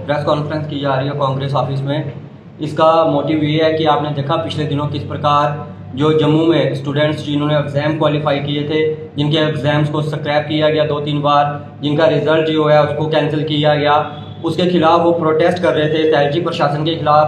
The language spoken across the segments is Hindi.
प्रेस कॉन्फ्रेंस की जा रही है कांग्रेस ऑफिस में। इसका मोटिव ये है कि आपने देखा पिछले दिनों किस प्रकार जो जम्मू में स्टूडेंट्स जिन्होंने एग्ज़ाम क्वालिफाई किए थे, जिनके एग्ज़ाम्स को स्क्रैप किया गया 2-3 बार, जिनका रिज़ल्ट जो है उसको कैंसिल किया गया, उसके खिलाफ वो प्रोटेस्ट कर रहे थे एलजी प्रशासन के खिलाफ।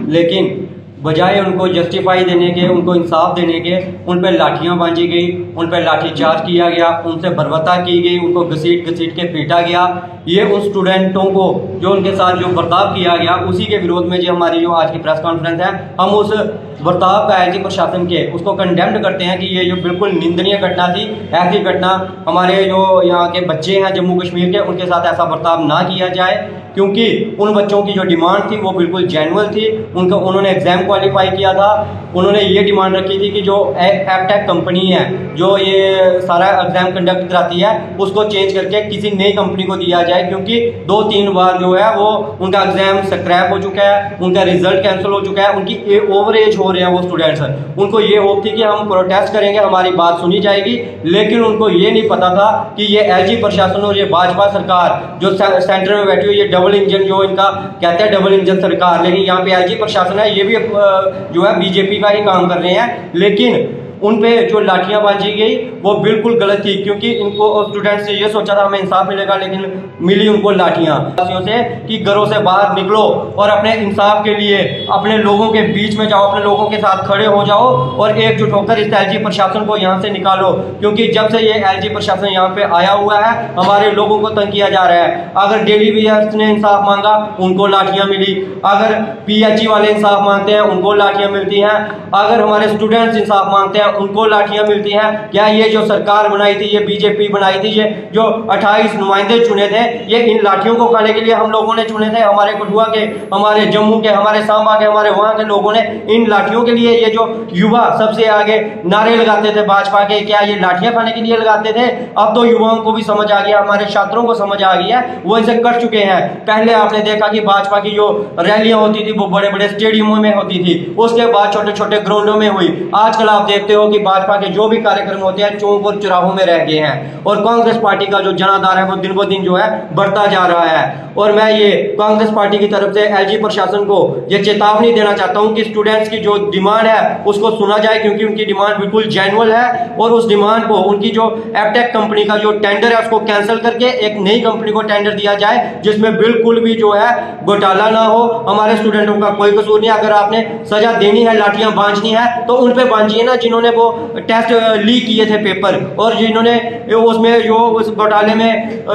लेकिन बजाय उनको जस्टिफाई देने के, उनको इंसाफ देने के, उन पर लाठियाँ बांधी गई, उन पर लाठीचार्ज किया गया, उनसे बर्बरता की गई, उनको घसीट घसीट के पीटा गया। ये उन स्टूडेंटों को जो उनके साथ जो बर्ताव किया गया उसी के विरोध में जो हमारी जो आज की प्रेस कॉन्फ्रेंस है, हम उस बर्ताव का एलजी प्रशासन के उसको कंडेम्ड करते हैं कि ये जो बिल्कुल निंदनीय घटना थी। ऐसी घटना हमारे जो यहाँ के बच्चे हैं जम्मू कश्मीर के, उनके साथ ऐसा बर्ताव ना किया जाए, क्योंकि उन बच्चों की जो डिमांड थी वो बिल्कुल जेन्युइन थी। उन्होंने एग्ज़ाम क्वालिफाई किया था, उन्होंने ये डिमांड रखी थी कि जो एपटेक कंपनी है जो ये सारा एग्ज़ाम कंडक्ट कराती है उसको चेंज करके किसी नई कंपनी को दिया जाए, क्योंकि 2-3 बार जो है वो उनका एग्ज़ाम स्क्रैप हो चुका है, उनका रिजल्ट कैंसिल हो चुका है, उनकी ओवर एज हो रहे हैं वो स्टूडेंट्स। उनको ये होप थी कि हम प्रोटेस्ट करेंगे, हमारी बात सुनी जाएगी, लेकिन उनको ये नहीं पता था कि ये एलजी प्रशासन और ये भाजपा सरकार जो सेंटर में बैठी हुई, ये डबल इंजन जो इनका कहते हैं डबल इंजन सरकार, लेकिन यहाँ पे एलजी प्रशासन है ये भी जो है बीजेपी का ही काम कर रहे हैं। लेकिन उन पे जो लाठियां बांधी गई वो बिल्कुल गलत थी, क्योंकि इनको स्टूडेंट्स से ये सोचा था हमें इंसाफ मिलेगा, लेकिन मिली उनको लाठियां से कि घरों से बाहर निकलो और अपने इंसाफ के लिए अपने लोगों के बीच में जाओ, अपने लोगों के साथ खड़े हो जाओ और एकजुट होकर इस एलजी प्रशासन को यहाँ से निकालो। क्योंकि जब से ये एलजी प्रशासन यहाँ पे आया हुआ है हमारे लोगों को तंग किया जा रहा है। अगर डेली वेयर्स ने इंसाफ मांगा उनको लाठियां मिली, अगर पीएचई वाले इंसाफ मांगते हैं उनको लाठियां मिलती हैं, अगर हमारे स्टूडेंट्स इंसाफ मांगते हैं उनको लाठियां मिलती हैं। क्या ये जो सरकार बनाई थी, ये बीजेपी बनाई थी, ये जो 28 नुमाइंदे चुने थे, ये इन लाठियों को खाने के लिए हम लोगों ने चुने थे? हमारे कठुआ के, हमारे जम्मू के, हमारे सांबा के, हमारे वहां के लोगों ने इन लाठियों के लिए, ये जो युवा सबसे आगे नारे लगाते थे भाजपा के, क्या ये लाठियां खाने के लिए लगाते थे? अब तो युवाओं को भी समझ आ गया, हमारे छात्रों को समझ आ गया, वो इसे कर चुके हैं। पहले आपने देखा कि भाजपा की जो रैलियां होती थी वो बड़े बड़े स्टेडियमों में होती थी, उसके बाद छोटे छोटे ग्राउंडों में हुई। आजकल आप देखते हो कि भाजपा के जो भी कार्यक्रम होते हैं चौक और चौराहों में रह गए हैं, और कांग्रेस पार्टी का जो जनाधार है वो दिन ब दिन जो है बढ़ता जा रहा है। और मैं ये कांग्रेस पार्टी की तरफ से एलजी प्रशासन को ये चेतावनी देना चाहता हूं कि स्टूडेंट्स की जो डिमांड है उसको सुना जाए, क्योंकि उनकी डिमांड बिल्कुल जेन्युइन है, और उस डिमांड को, उनकी जो एपटेक कंपनी का जो टेंडर है उसको कैंसिल करके एक नई कंपनी को टेंडर दिया जाए, जिसमें बिल्कुल भी जो है घोटाला ना हो। हमारे स्टूडेंटों का कोई कसूर नहीं। अगर आपने सजा देनी है, लाठियां बांधनी है, तो उन पे बांधिए ना जिन्होंने वो टेस्ट लीक किए थे पेपर, और जिन्होंने उसमें जो उस घोटाले में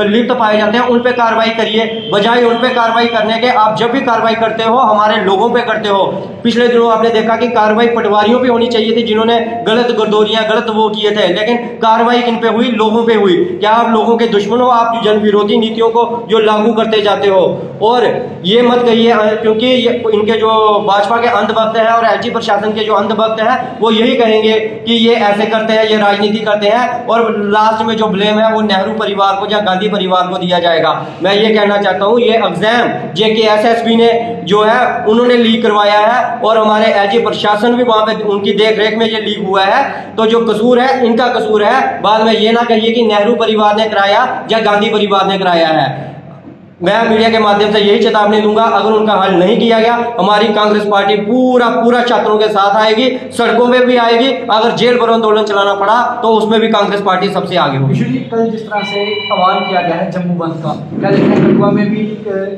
लिप्त पाए जाते हैं उन पे कार्रवाई करिए, बजाय उन पे कार्रवाई करने के आप जब भी कार्रवाई करते हो हमारे लोगों पे करते हो। पिछले दिनों आपने देखा कि कार्रवाई पटवारियों पे होनी चाहिए थी जिन्होंने गलत गर्दोरियां, गलत वो किए थे, लेकिन कार्रवाई किन पे हुई? लोगों पे हुई। क्या आप लोगों के दुश्मन हो? आप जन विरोधी नीतियों को जो लागू करते जाते हो। और ये मत कहिए, क्योंकि इनके जो भाजपा के अंधभक्त हैं और एलजी प्रशासन के जो अंधभक्त हैं वो यही कहेंगे कि ये ऐसे करते हैं, ये राजनीति करते हैं, और लास्ट में जो ब्लेम है वो नेहरू परिवार को या गांधी परिवार को दिया जाएगा। मैं ये कहना चाहता हूँ ये एग्जाम JKSSB ने जो है उन्होंने लीक करवाया है, और हमारे एलजी प्रशासन भी वहां पे उनकी देख रेख में ये लीक हुआ है, तो जो कसूर है इनका कसूर है। बाद में ये ना कहिए कि नेहरू परिवार ने कराया या गांधी परिवार ने कराया है। मैं मीडिया के माध्यम से यही चेतावनी दूंगा, अगर उनका हल नहीं किया गया हमारी कांग्रेस पार्टी पूरा छात्रों के साथ आएगी, सड़कों में भी आएगी, अगर जेल भरो आंदोलन चलाना पड़ा तो उसमें भी कांग्रेस पार्टी सबसे आगे होगी। कल जिस तरह से आह्वान किया गया है जम्मू बंद का, क्या लगता है कठुआ में भी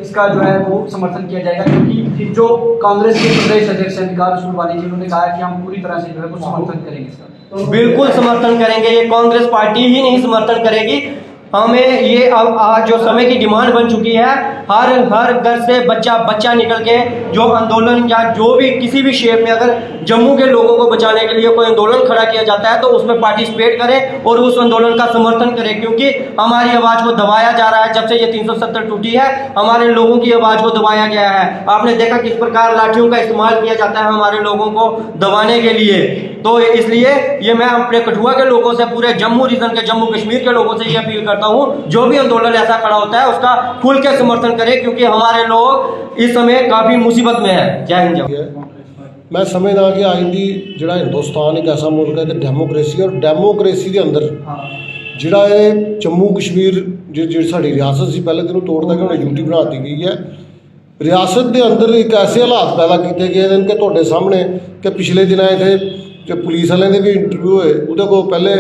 इसका जो है वो समर्थन किया जाएगा? क्योंकि जो कांग्रेस के प्रदेश अध्यक्ष विकास रसूल वानी जी उन्होंने कहा कि हम पूरी तरह से जो है वो समर्थन करेंगे इसका। तो बिल्कुल समर्थन करेंगे, ये कांग्रेस पार्टी ही नहीं समर्थन करेगी। हमें ये अब आज जो समय की डिमांड बन चुकी है, हर घर से बच्चा निकल के जो आंदोलन या जो भी किसी भी शेप में अगर जम्मू के लोगों को बचाने के लिए कोई आंदोलन खड़ा किया जाता है तो उसमें पार्टिसिपेट करें और उस आंदोलन का समर्थन करें, क्योंकि हमारी आवाज़ को दबाया जा रहा है। जब से ये 370 टूटी है हमारे लोगों की आवाज़ को दबाया गया है। आपने देखा किस प्रकार लाठियों का इस्तेमाल किया जाता है हमारे लोगों को दबाने के लिए। तो इसलिए ये मैं अपने कठुआ के लोगों से, पूरे जम्मू रीजन के, जम्मू कश्मीर के लोगों से ये अपील करता हूँ, जो भी आंदोलन ऐसा खड़ा होता है उसका खुल के समर्थन करें, क्योंकि हमारे लोग इस समय काफी मुसीबत में है। जय हिंद। मैं समझदा कि अज दी जिहड़ा हिंदुस्तान एक ऐसा मुल्क है कि डेमोक्रेसी और डेमोक्रेसी के अंदर हाँ जिहड़ा ये जम्मू कश्मीर जी साडी रियासत सी पहले तो तोड़दा कि हुण यूटी बना दी गई है। रियासत के अंदर एक ऐसे हालात पैदा किए गए हैं कि तुहाडे सामने कि पिछले दिनां इत्थे जो पुलिस वाले के भी इंटरव्यू होए उहदे कोल पहले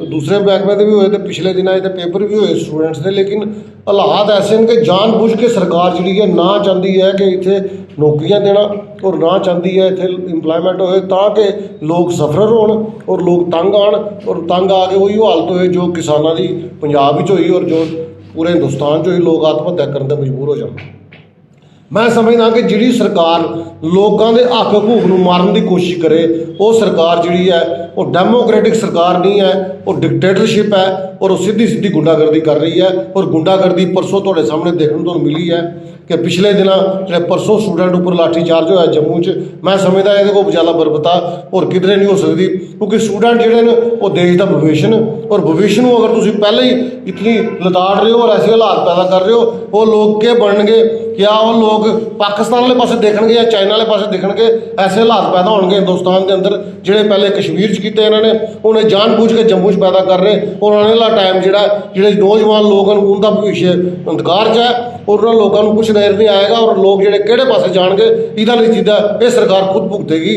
दूसरे महकमे के भी होए तो पिछले दिनां इत्थे पेपर भी होए स्टूडेंट्स के, लेकिन हालात ऐसे हैं कि जानबूझ के सरकार जी है ना चाहती है कि इत्थे नौकरियां देना और ना चाहती है इत्थे इंप्लॉयमेंट होए ताकि लोग सफर होण और लोग तंग आण और तंग आ के वही हालत होए जो किसानां दी पंजाब विच होई और जो पूरे हिंदुस्तान 'ਚ होई, लोग आत्महत्या करन ते मजबूर हो जाण। मैं समझदा कि जिहड़ी सरकार लोगों के हक हकूक नूं मारन की कोशिश करे वो सरकार जिहड़ी है वो डेमोक्रेटिक सरकार नहीं है, वो डिकटेटरशिप है और वो सीधी सीधी गुंडागर्दी कर रही है। और गुंडागर्दी परसों तुहाडे सामने देखने को मिली है कि पिछले दिनों जो परसों स्टूडेंट उपर लाठीचार्ज होया जम्मू च, मैं समझदा ये कोई बजाला बरबता और किधरे नहीं हो सकती, क्योंकि स्टूडेंट जिहड़े ने वो देश का भविष्य ने और भविष्य नूं अगर तुसीं पहले ही इतनी लताड़ रहे हो और ऐसे हालात पैदा कर रहे हो, वो लोग के बनणगे? क्या वो लोग पाकिस्तान वाले पासे देखणगे या चाइना वाले पासे देखणगे? ऐसे हालात पैदा होणगे हिंदुस्तान के अंदर जिहड़े पहले कश्मीर च कीते इन्होंने, उन्हें जानबूझ के जम्मू च पैदा कर रहे और आने वाला टाइम जिहड़े नौजवान लोग हैं उनका भविष्य अंधकार च है और उन्होंने लोगों को कुछ नज़र नहीं आएगा और लोग जिहड़े किहड़े पासे जाणगे इहदा नतीजा ये सरकार खुद भुगतेगी।